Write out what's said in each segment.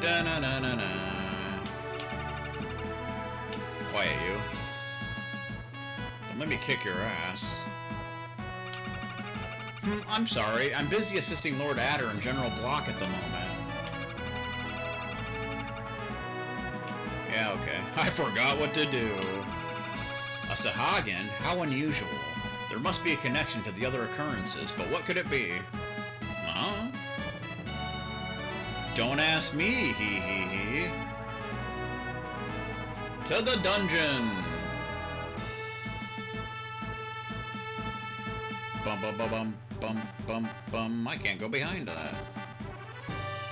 Da-na-na-na-na. Quiet, you. Don't let me kick your ass. I'm sorry. I'm busy assisting Lord Adder and General Block at the moment. Yeah, okay. I forgot what to do. A Sahagin? How unusual. There must be a connection to the other occurrences, but what could it be? Huh? Don't ask me, hee. To the dungeon! Bum. I can't go behind that.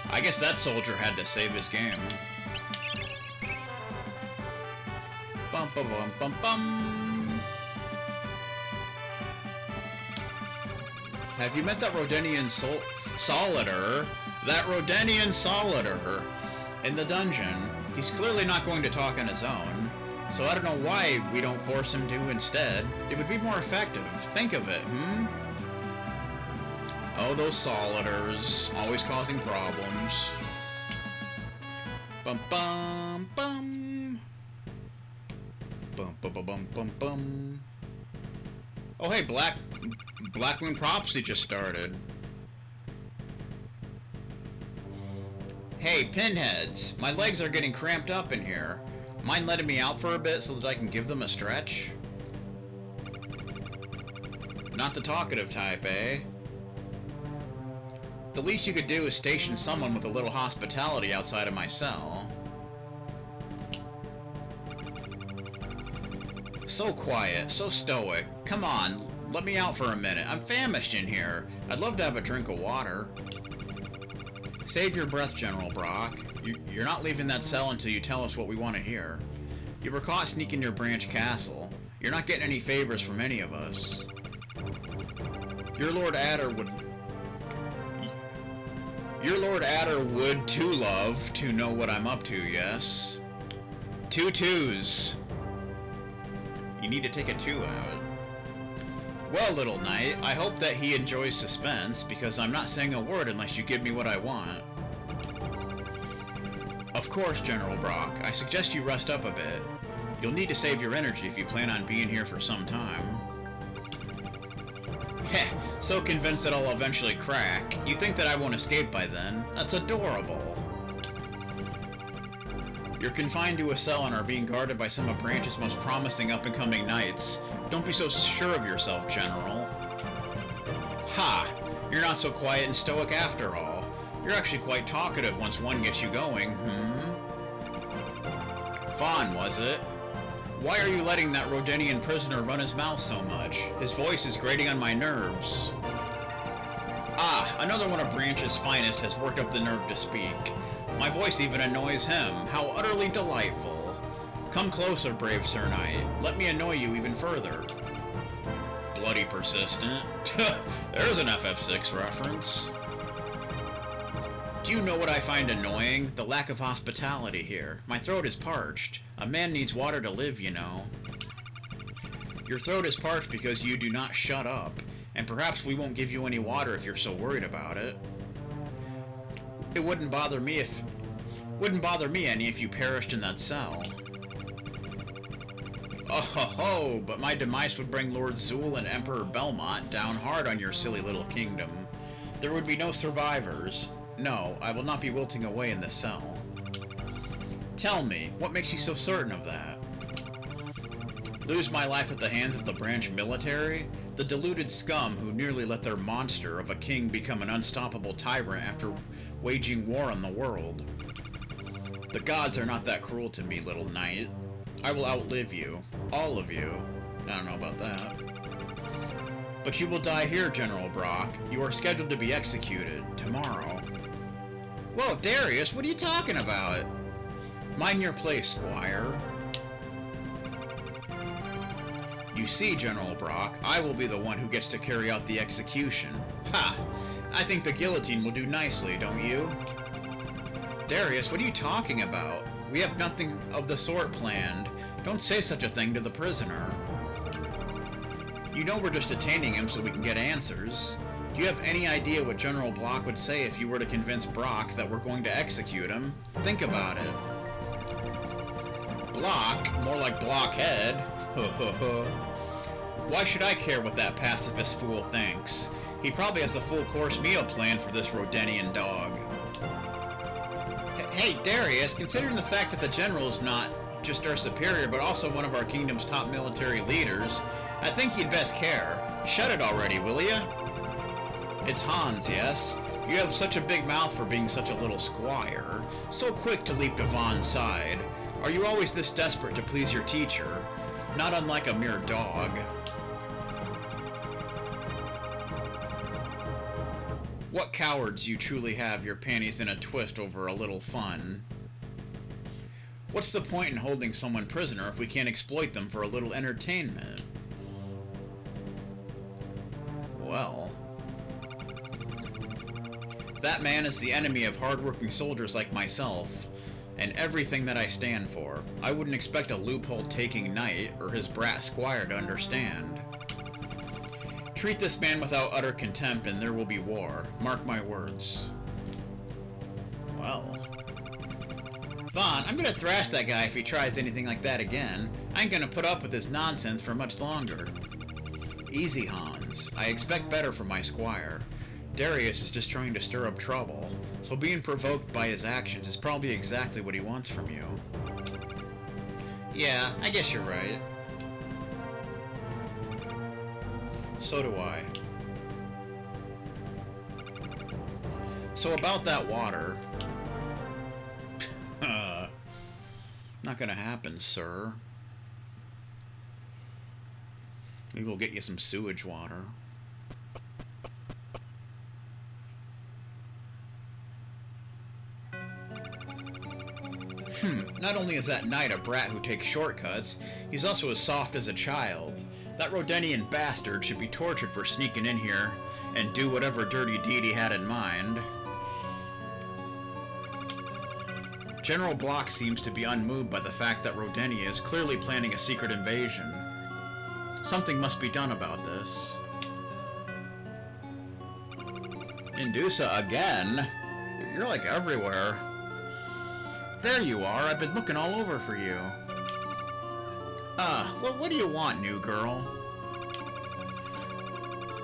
I guess that soldier had to save his game. Bum. Have you met that Rodenian Solider? That Rodenian Solider in the dungeon. He's clearly not going to talk on his own, so I don't know why we don't force him to instead. It would be more effective. Think of it, Oh, those Soliders, always causing problems. Bum. Bum. Oh, hey, Black Moon Prophecy just started. Hey, pinheads, my legs are getting cramped up in here. Mind letting me out for a bit so that I can give them a stretch? Not the talkative type, eh? The least you could do is station someone with a little hospitality outside of my cell. So quiet, so stoic. Come on, let me out for a minute. I'm famished in here. I'd love to have a drink of water. Save your breath, General Brock. You're not leaving that cell until you tell us what we want to hear. You were caught sneaking near Branch Castle. You're not getting any favors from any of us. Your Lord Adder would too love to know what I'm up to, yes? 2 2s. You need to take a 2 out. Well, little knight, I hope that he enjoys suspense, because I'm not saying a word unless you give me what I want. Of course, General Brock. I suggest you rest up a bit. You'll need to save your energy if you plan on being here for some time. Heh, so convinced that I'll eventually crack. You think that I won't escape by then? That's adorable. You're confined to a cell and are being guarded by some of Branch's most promising up-and-coming knights. Don't be so sure of yourself, General. Ha! You're not so quiet and stoic after all. You're actually quite talkative once one gets you going, Fawn, was it? Why are you letting that Rodenian prisoner run his mouth so much? His voice is grating on my nerves. Ah, another one of Branch's finest has worked up the nerve to speak. My voice even annoys him. How utterly delightful. Come closer, brave Sir Knight. Let me annoy you even further. Bloody persistent. There's an FF6 reference. Do you know what I find annoying? The lack of hospitality here. My throat is parched. A man needs water to live, you know. Your throat is parched because you do not shut up, and perhaps we won't give you any water if you're so worried about it. It wouldn't bother me any if you perished in that cell. Oh ho ho, but my demise would bring Lord Zool and Emperor Belmont down hard on your silly little kingdom. There would be no survivors. No, I will not be wilting away in this cell. Tell me, what makes you so certain of that? Lose my life at the hands of the Branch military? The deluded scum who nearly let their monster of a king become an unstoppable tyrant after waging war on the world. The gods are not that cruel to me, little knight. I will outlive you. All of you. I don't know about that. But you will die here, General Brock. You are scheduled to be executed tomorrow. Whoa, Darius, what are you talking about? Mind your place, Squire. You see, General Brock, I will be the one who gets to carry out the execution. Ha! I think the guillotine will do nicely, don't you? Darius, what are you talking about? We have nothing of the sort planned. Don't say such a thing to the prisoner. You know we're just detaining him so we can get answers. Do you have any idea what General Block would say if you were to convince Brock that we're going to execute him? Think about it. Block? More like blockhead. Why should I care what that pacifist fool thinks? He probably has a full-course meal planned for this Rodenian dog. Hey, Darius, considering the fact that the General is not just our superior, but also one of our kingdom's top military leaders, I think you'd best care. Shut it already, will ya? It's Hans, yes? You have such a big mouth for being such a little squire. So quick to leap to Vaughn's side. Are you always this desperate to please your teacher? Not unlike a mere dog. What cowards you truly have your panties in a twist over a little fun. What's the point in holding someone prisoner if we can't exploit them for a little entertainment? Well... That man is the enemy of hard-working soldiers like myself, and everything that I stand for. I wouldn't expect a loophole-taking knight or his brat squire to understand. Treat this man without utter contempt and there will be war. Mark my words. Well... Vaughn, I'm gonna thrash that guy if he tries anything like that again. I ain't gonna put up with his nonsense for much longer. Easy, Hans. I expect better from my squire. Darius is just trying to stir up trouble, so being provoked by his actions is probably exactly what he wants from you. Yeah, I guess you're right. So do I. So about that water... Not gonna happen, sir. Maybe we'll get you some sewage water. Not only is that knight a brat who takes shortcuts, he's also as soft as a child. That Rodenian bastard should be tortured for sneaking in here and do whatever dirty deed he had in mind. General Block seems to be unmoved by the fact that Rodenia is clearly planning a secret invasion. Something must be done about this. Indusa again? You're like everywhere. There you are. I've been looking all over for you. Well, what do you want, new girl?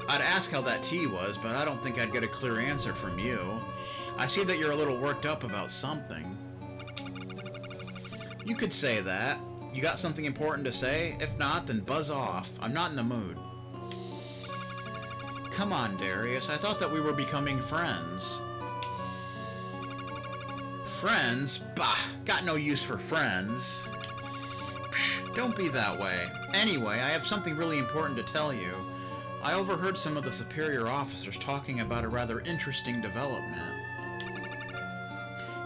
I'd ask how that tea was, but I don't think I'd get a clear answer from you. I see that you're a little worked up about something. You could say that. You got something important to say? If not, then buzz off. I'm not in the mood. Come on, Darius. I thought that we were becoming friends. Friends? Bah! Got no use for friends. Psh, don't be that way. Anyway, I have something really important to tell you. I overheard some of the superior officers talking about a rather interesting development.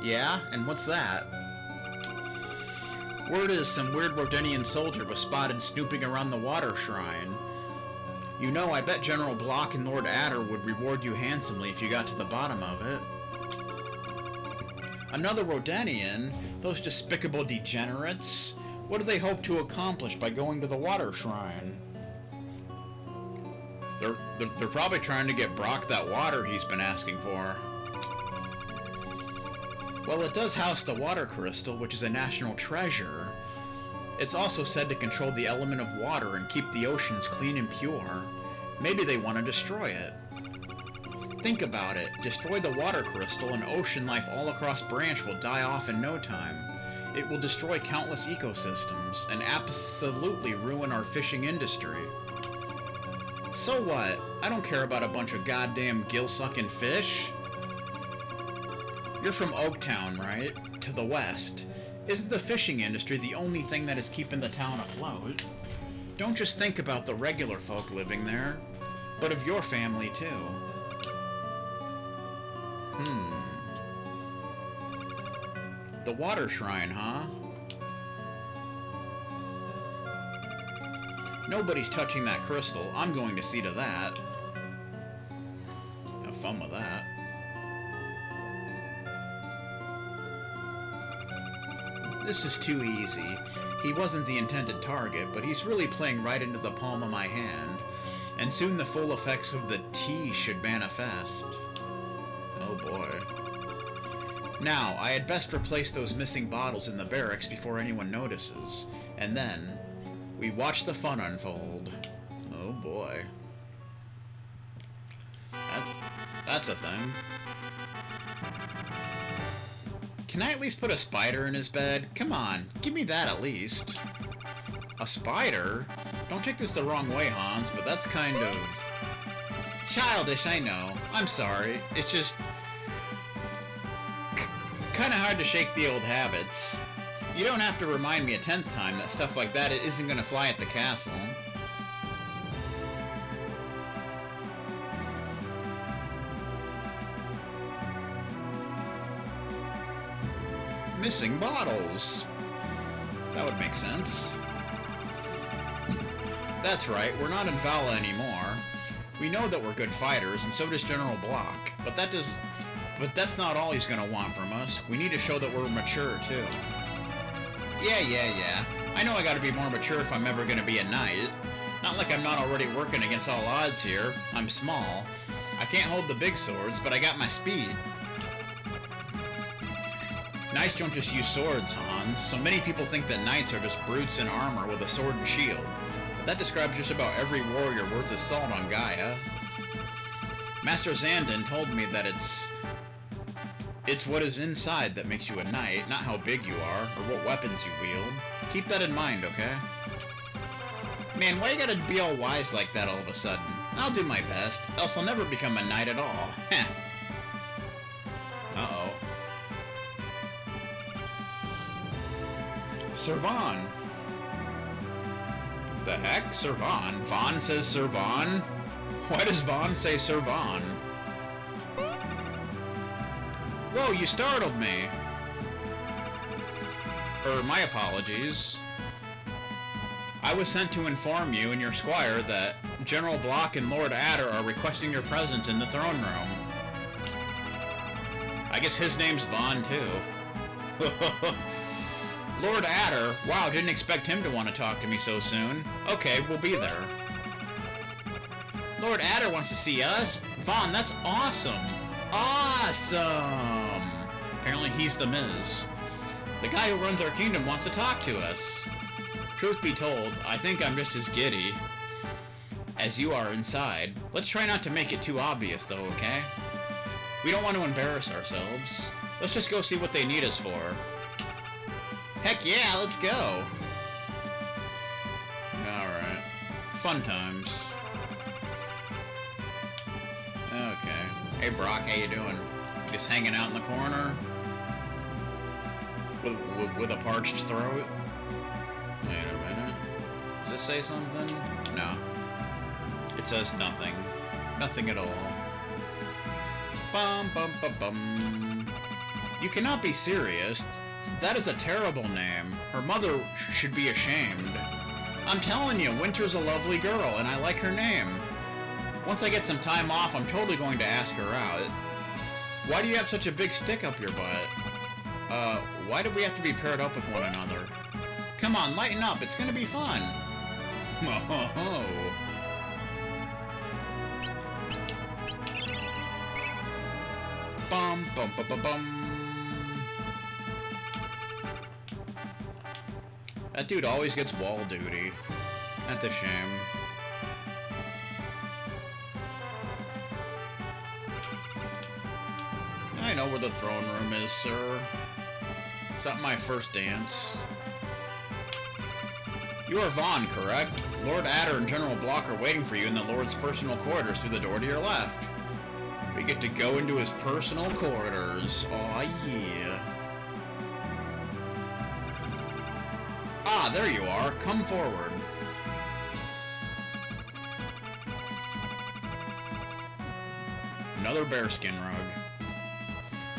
Yeah? And what's that? Word is some weird Rodenian soldier was spotted snooping around the water shrine. You know, I bet General Block and Lord Adder would reward you handsomely if you got to the bottom of it. Another Rodenian? Those despicable degenerates? What do they hope to accomplish by going to the water shrine? They're probably trying to get Brock that water he's been asking for. Well, it does house the water crystal, which is a national treasure. It's also said to control the element of water and keep the oceans clean and pure. Maybe they want to destroy it. Think about it. Destroy the water crystal and ocean life all across Branch will die off in no time. It will destroy countless ecosystems and absolutely ruin our fishing industry. So what? I don't care about a bunch of goddamn gill-sucking fish. You're from Oaktown, right? To the west. Isn't the fishing industry the only thing that is keeping the town afloat? Don't just think about the regular folk living there, but of your family too. The water shrine, huh? Nobody's touching that crystal. I'm going to see to that. Have fun with that. This is too easy. He wasn't the intended target, but he's really playing right into the palm of my hand. and soon the full effects of the tea should manifest. Oh boy. Now, I had best replace those missing bottles in the barracks before anyone notices, and then we watch the fun unfold. Oh boy. That's a thing. Can I at least put a spider in his bed? Come on, give me that at least. A spider? Don't take this the wrong way, Hans, but that's kind of childish, I know. I'm sorry. It's just kind of hard to shake the old habits. You don't have to remind me a 10th time that stuff like that isn't going to fly at the castle. Missing bottles. That would make sense. That's right, we're not in Vala anymore. We know that we're good fighters, and so does General Block. But that's not all he's gonna want from us. We need to show that we're mature, too. Yeah. I know I gotta be more mature if I'm ever gonna be a knight. Not like I'm not already working against all odds here. I'm small. I can't hold the big swords, but I got my speed. Knights don't just use swords, Hans. So many people think that knights are just brutes in armor with a sword and shield. But that describes just about every warrior worth his salt on Gaia. Master Zandon told me that it's what is inside that makes you a knight, not how big you are, or what weapons you wield. Keep that in mind, okay? Man, why you gotta be all wise like that all of a sudden? I'll do my best, else I'll never become a knight at all. Heh. Uh-oh. Sir Vaughn. The heck? Sir Vaughn? Vaughn says Sir Vaughn? Why does Vaughn say Sir Vaughn? Whoa, you startled me. My apologies. I was sent to inform you and your squire that General Block and Lord Adder are requesting your presence in the throne room. I guess his name's Vaughn, too. Lord Adder? Wow, didn't expect him to want to talk to me so soon. Okay, we'll be there. Lord Adder wants to see us? Vaughn, that's awesome! Awesome! Apparently he's the Miz. The guy who runs our kingdom wants to talk to us. Truth be told, I think I'm just as giddy as you are inside. Let's try not to make it too obvious, though, okay? We don't want to embarrass ourselves. Let's just go see what they need us for. Heck yeah, let's go! Alright. Fun times. Okay. Hey Brock, how you doing? Just hanging out in the corner? With a parched throat? Wait a minute. Does this say something? No. It says nothing. Nothing at all. Bum bum bum bum. You cannot be serious. That is a terrible name. Her mother should be ashamed. I'm telling you, Winter's a lovely girl, and I like her name. Once I get some time off, I'm totally going to ask her out. Why do you have such a big stick up your butt? Why do we have to be paired up with one another? Come on, lighten up. It's gonna be fun. Oh. Bum, bum, bum, bum, bum. That dude always gets wall duty. That's a shame. I know where the throne room is, sir. It's not my first dance. You are Vaughn, correct? Lord Adder and General Block are waiting for you in the Lord's personal quarters through the door to your left. We get to go into his personal quarters. Aw, yeah. Ah, there you are. Come forward. Another bearskin rug.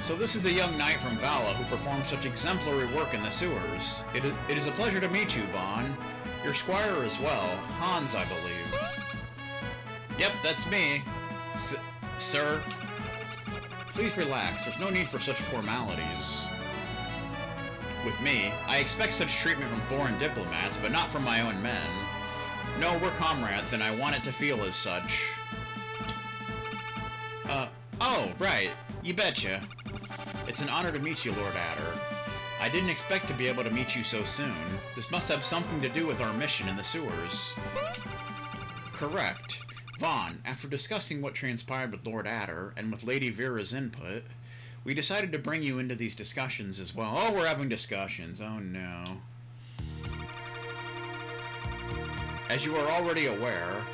So this is the young knight from Vala who performed such exemplary work in the sewers. It is a pleasure to meet you, Vaughn. Your squire as well, Hans, I believe. Yep, that's me. Sir, please relax. There's no need for such formalities. With me, I expect such treatment from foreign diplomats, but not from my own men. No, we're comrades, and I want it to feel as such. Oh, right. You betcha. It's an honor to meet you, Lord Adder. I didn't expect to be able to meet you so soon. This must have something to do with our mission in the sewers. Correct. Vaughn, after discussing what transpired with Lord Adder, and with Lady Vera's input, we decided to bring you into these discussions as well. Oh, we're having discussions. Oh, no. As you are already aware,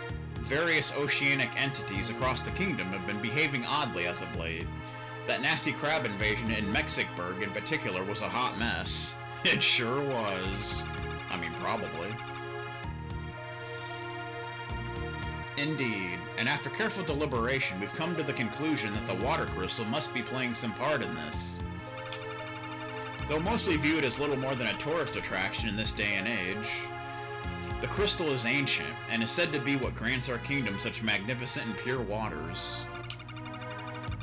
various oceanic entities across the kingdom have been behaving oddly as of late. That nasty crab invasion in Mexicburg in particular was a hot mess. It sure was. I mean, probably. Indeed, and after careful deliberation, we've come to the conclusion that the water crystal must be playing some part in this. Though mostly viewed as little more than a tourist attraction in this day and age, the crystal is ancient, and is said to be what grants our kingdom such magnificent and pure waters.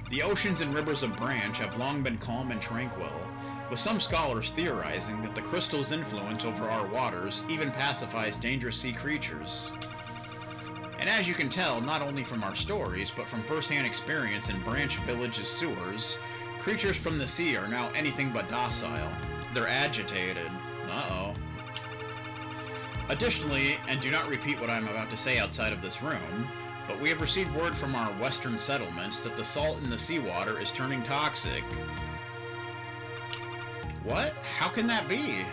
The oceans and rivers of Branch have long been calm and tranquil, with some scholars theorizing that the crystal's influence over our waters even pacifies dangerous sea creatures. And as you can tell, not only from our stories, but from first-hand experience in Branch Village's sewers, creatures from the sea are now anything but docile. They're agitated. Uh-oh. Additionally, and do not repeat what I'm about to say outside of this room, but we have received word from our western settlements that the salt in the seawater is turning toxic. What? How can that be?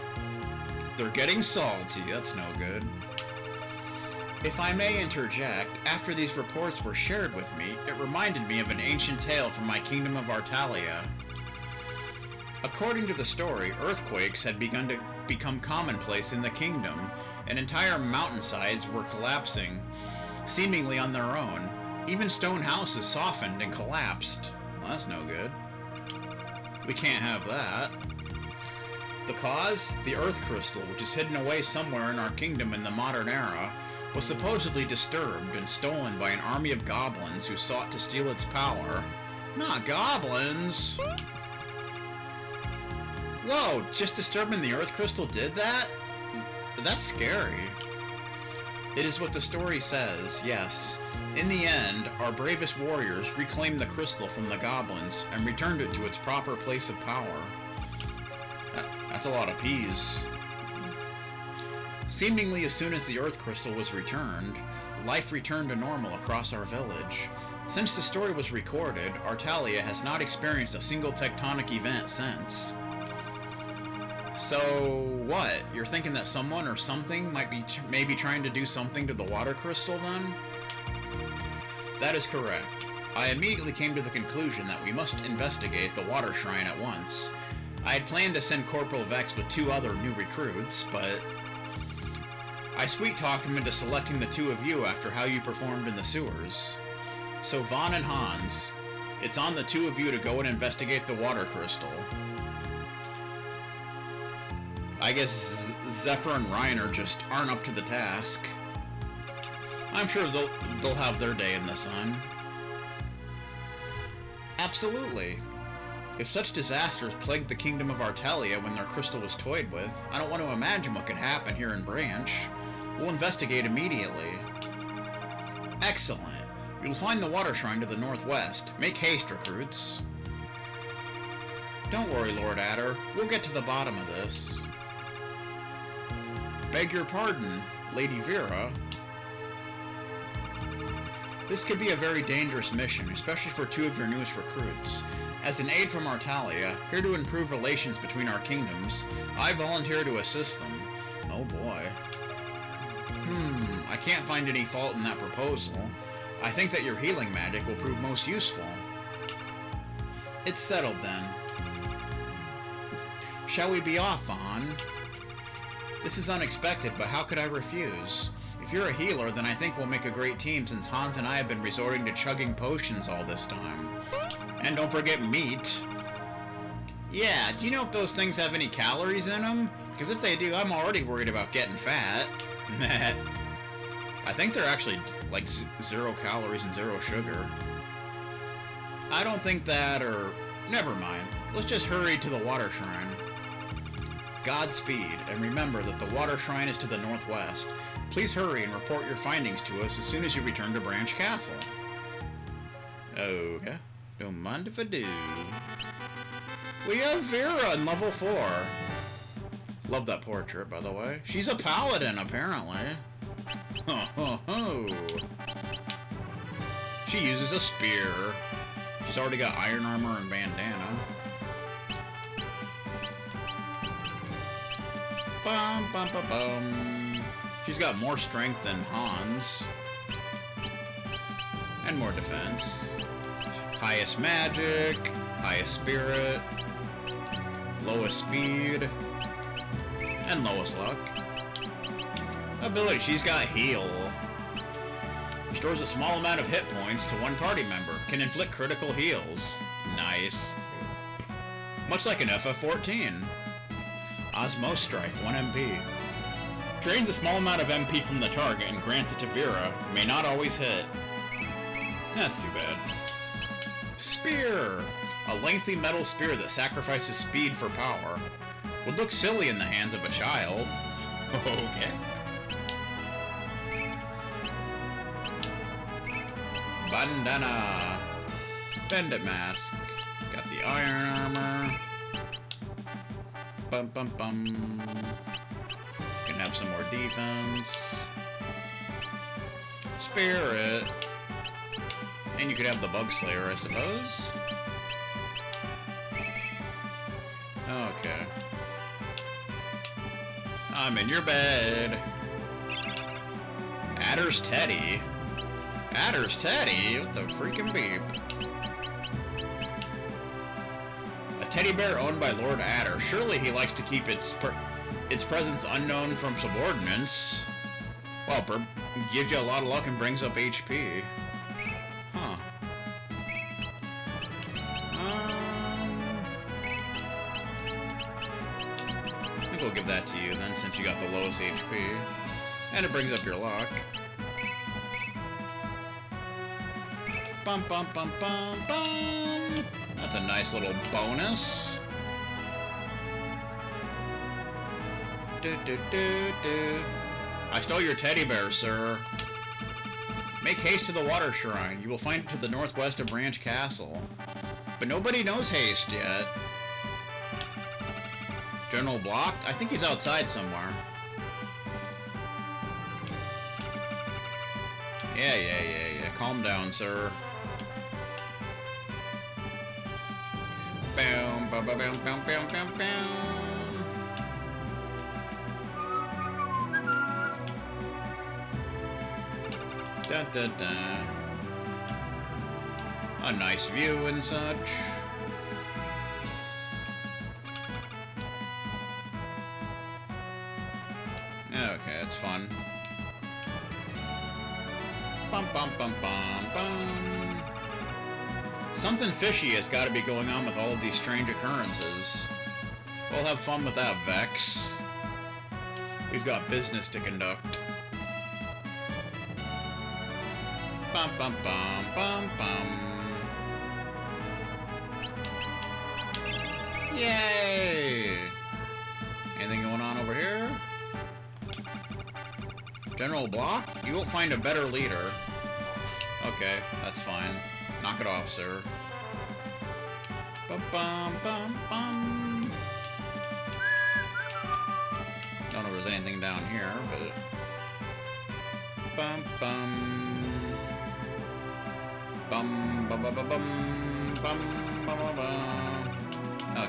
They're getting salty. That's no good. If I may interject, after these reports were shared with me, it reminded me of an ancient tale from my kingdom of Artalia. According to the story, earthquakes had begun to become commonplace in the kingdom, and entire mountainsides were collapsing, seemingly on their own. Even stone houses softened and collapsed. Well, that's no good. We can't have that. The cause? The Earth Crystal, which is hidden away somewhere in our kingdom in the modern era, was supposedly disturbed and stolen by an army of goblins who sought to steal its power. Not goblins! Whoa, just disturbing the Earth Crystal did that? That's scary. It is what the story says, yes. In the end, our bravest warriors reclaimed the crystal from the goblins and returned it to its proper place of power. That's a lot of peas. Seemingly as soon as the Earth Crystal was returned, life returned to normal across our village. Since the story was recorded, Artalia has not experienced a single tectonic event since. So, what? You're thinking that someone or something might be maybe trying to do something to the water crystal, then? That is correct. I immediately came to the conclusion that we must investigate the water shrine at once. I had planned to send Corporal Vex with 2 other new recruits, but I sweet-talked him into selecting the 2 of you after how you performed in the sewers. So Vaughn and Hans, it's on the 2 of you to go and investigate the water crystal. I guess Zephyr and Reiner just aren't up to the task. I'm sure they'll have their day in the sun. Absolutely. If such disasters plagued the kingdom of Artalia when their crystal was toyed with, I don't want to imagine what could happen here in Branch. We'll investigate immediately. Excellent. You'll find the water shrine to the northwest. Make haste, recruits. Don't worry, Lord Adder. We'll get to the bottom of this. Beg your pardon, Lady Vera. This could be a very dangerous mission, especially for 2 of your newest recruits. As an aide from Artalia, here to improve relations between our kingdoms, I volunteer to assist them. Oh boy. I can't find any fault in that proposal. I think that your healing magic will prove most useful. It's settled then. Shall we be off, Vaughn? This is unexpected, but how could I refuse? If you're a healer, then I think we'll make a great team since Hans and I have been resorting to chugging potions all this time. And don't forget meat. Yeah, do you know if those things have any calories in them? Because if they do, I'm already worried about getting fat. I think they're actually like 0 calories and 0 sugar. I don't think that, or never mind. Let's just hurry to the water shrine. Godspeed, and remember that the water shrine is to the northwest. Please hurry and report your findings to us as soon as you return to Branch Castle. Okay. Don't mind if I do. We have Vera in level 4. Love that portrait, by the way. She's a paladin, apparently. Ho ho ho. She uses a spear. She's already got iron armor and bandana. Bum bum bum bum. She's got more strength than Hans. And more defense. Highest magic, highest spirit, lowest speed, and lowest luck. Ability, she's got heal. Restores a small amount of hit points to one party member. Can inflict critical heals. Nice. Much like an FF14. Osmo Strike, 1 MP. Drains a small amount of MP from the target and grants it to Vera. May not always hit. That's too bad. Spear! A lengthy metal spear that sacrifices speed for power. Would look silly in the hands of a child. Okay. Bandana. Bandit mask. Got the iron armor. Bum bum bum. Can have some more defense. Spirit. And you could have the Bug Slayer, I suppose. Okay. I'm in your bed. Adder's Teddy. Adder's Teddy? What the freaking beep? A teddy bear owned by Lord Adder. Surely he likes to keep its presence unknown from subordinates. Well, gives you a lot of luck and brings up HP. Huh. I think we'll give that to you then, since you got the lowest HP. And it brings up your luck. Bum bum bum bum bum. That's a nice little bonus. Do do do do. I stole your teddy bear, sir. Make haste to the water shrine. You will find it to the northwest of Branch Castle. But nobody knows haste yet. General blocked? I think he's outside somewhere. Yeah. Calm down, sir. Bam, bam, bam, bam, bam, bam, bam. Da da da. A nice view and such. Okay, it's fun. Bum bum bum bum bum. Something fishy has got to be going on with all of these strange occurrences. We'll have fun with that, Vex. We've got business to conduct. Bum bum bum bum bum. Yay! Anything going on over here? General block? You won't find a better leader. Okay, that's fine. Knock it off, sir. Bum bum bum bum. Don't know if there's anything down here, but bum bum bum bum bum bum bum bum bum bum.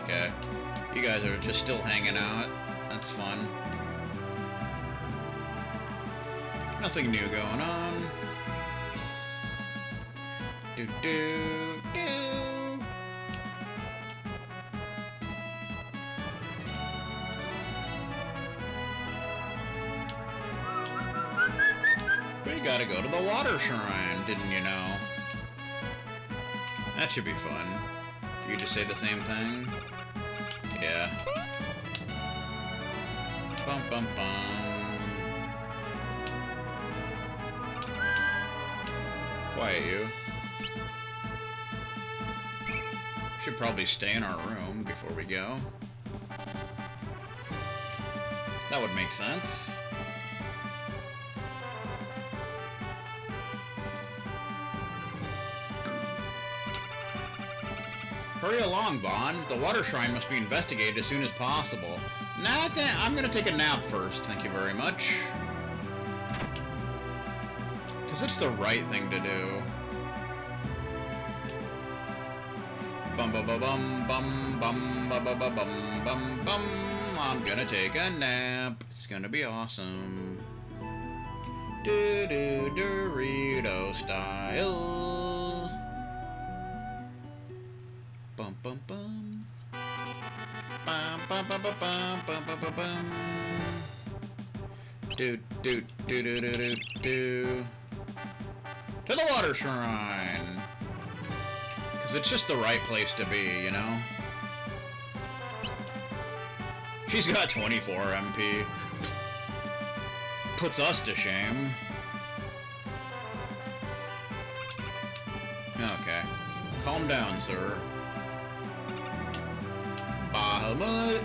Okay, you guys are just still hanging out. That's fun. Nothing new going on. Do do do. We gotta go to the water shrine, didn't you know? That should be fun. You just say the same thing? Yeah. Bum bum bum. Quiet you. Should probably stay in our room before we go. That would make sense. Hurry along, Vaughn. The water shrine must be investigated as soon as possible. Nah, I'm gonna take a nap first, thank you very much. Because it's the right thing to do. Bum bum bum bum bum bum bum bum bum bum bum. I'm gonna take a nap. It's gonna be awesome. Do Dorito style. Bum bum bum. Bum bum bum bum bum bum bum bum bum. Do. To the water shrine. It's just the right place to be, you know? She's got 24 MP. Puts us to shame. Okay. Calm down, sir. Bahamut.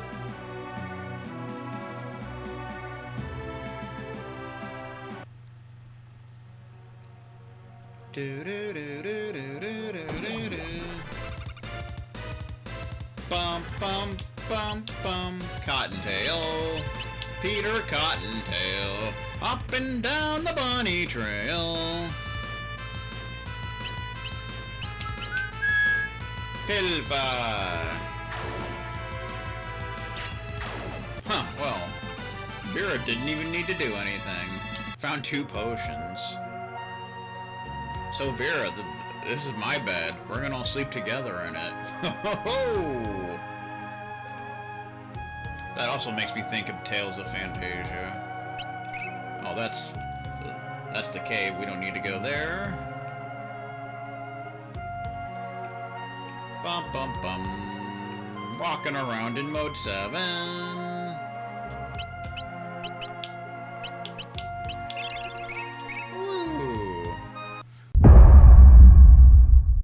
Bum bum bum bum. Cottontail, Peter Cottontail, up and down the bunny trail. Pilva. Huh? Well, Vera didn't even need to do anything. Found 2 potions. So Vera, this is my bed. We're gonna all sleep together in it. Ho-ho-ho! That also makes me think of Tales of Fantasia. Oh, that's the cave. We don't need to go there. Bum bum bum. Walking around in mode 7.